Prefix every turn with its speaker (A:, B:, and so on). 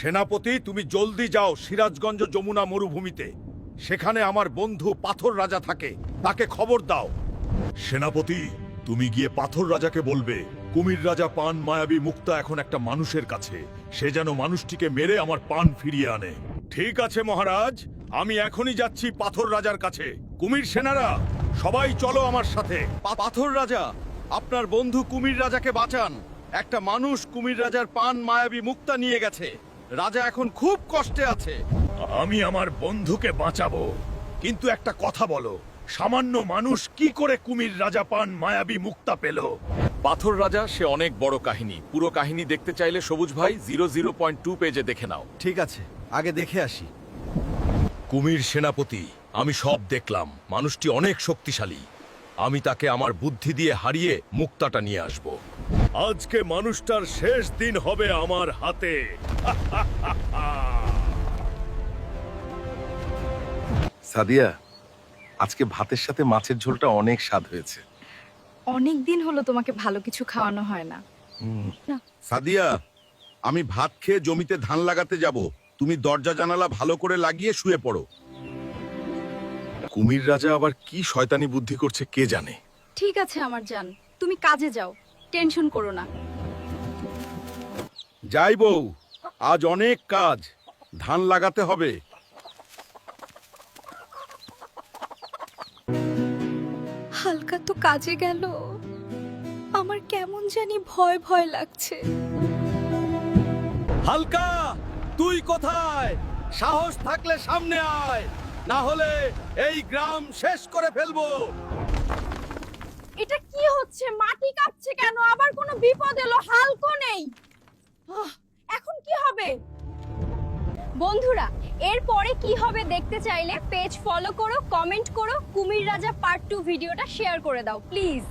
A: সেনাপতি, তুমি জলদি যাও সিরাজগঞ্জ যমুনা মরুভূমিতে। সেখানে আমার বন্ধু পাথর রাজা থাকে, তাকে খবর দাও। সেনাপতি, তুমি গিয়ে পাথর রাজাকে বলবে কুমির রাজা পান মায়াবী মুক্তা এখন একটা মানুষের কাছে, সে যেন মানুষটিকে মেরে আমার পান ফিরিয়ে আনে। ঠিক আছে মহারাজ, আমি এখনই যাচ্ছি পাথর রাজার কাছে। কুমির সেনারা, সবাই চলো আমার সাথে। পাথর রাজা, আপনার বন্ধু কুমির রাজাকে বাঁচান। একটা মানুষ কুমির রাজার পান মায়াবী মুক্তা নিয়ে গেছে। রাজা এখন খুব কষ্টে আছে। আমি আমার বন্ধুকে বাঁচাবো, কিন্তু একটা কথা বলো, সামান্য মানুষ কি করে কুমির রাজা পান মায়াবী মুক্তা পেল?
B: পাথর রাজা সে অনেক বড় কাহিনী। পুরো কাহিনী দেখতে চাইলে সবুজ ভাই 00.2 পেজে দেখে নাও।
A: ঠিক আছে, আগে দেখে আসি। কুমির সেনাপতি, আমি সব দেখলাম। মানুষটি অনেক শক্তিশালী। আমি তাকে আমার বুদ্ধি দিয়ে হারিয়ে মুক্তাটা নিয়ে আসব। আজকে মানুষটার শেষ দিন হবে আমার হাতে।
C: সাদিয়া, আজকে ভাতের সাথে মাছের ঝোলটা অনেক স্বাদ হয়েছে।
D: অনেক দিন হলো তোমাকে ভালো কিছু খাওয়ানো হয় না।
A: সাদিয়া, আমি ভাত খেয়ে জমিতে ধান লাগাতে যাব। তুমি দরজা জানালা ভালো করে লাগিয়ে শুয়ে পড়ো।
C: কুমির রাজা আবার কি শয়তানি বুদ্ধি করছে কে জানে।
D: ঠিক আছে আমার জান, তুমি কাজে যাও, টেনশন করো না।
A: যাই বউ, আজ অনেক কাজ, ধান লাগাতে হবে।
D: হালকা তো কাজে গেল, আমার কেমন জানি ভয় ভয় লাগছে।
A: হালকা, তুই কোথায়? সাহস থাকলে সামনে আয়, না হলে এই গ্রাম শেষ করে ফেলবো।
D: এটা কি হচ্ছে? মাটি কাঁপছে কেন? আবার কোনো বিপদ এলো? হালকো নেই। এখন কি হবে? বন্ধুরা, এরপরে কি হবে দেখতে চাইলে পেজ ফলো করো, কমেন্ট করো, কুমির রাজা পার্ট 2 ভিডিওটা শেয়ার করে দাও প্লিজ।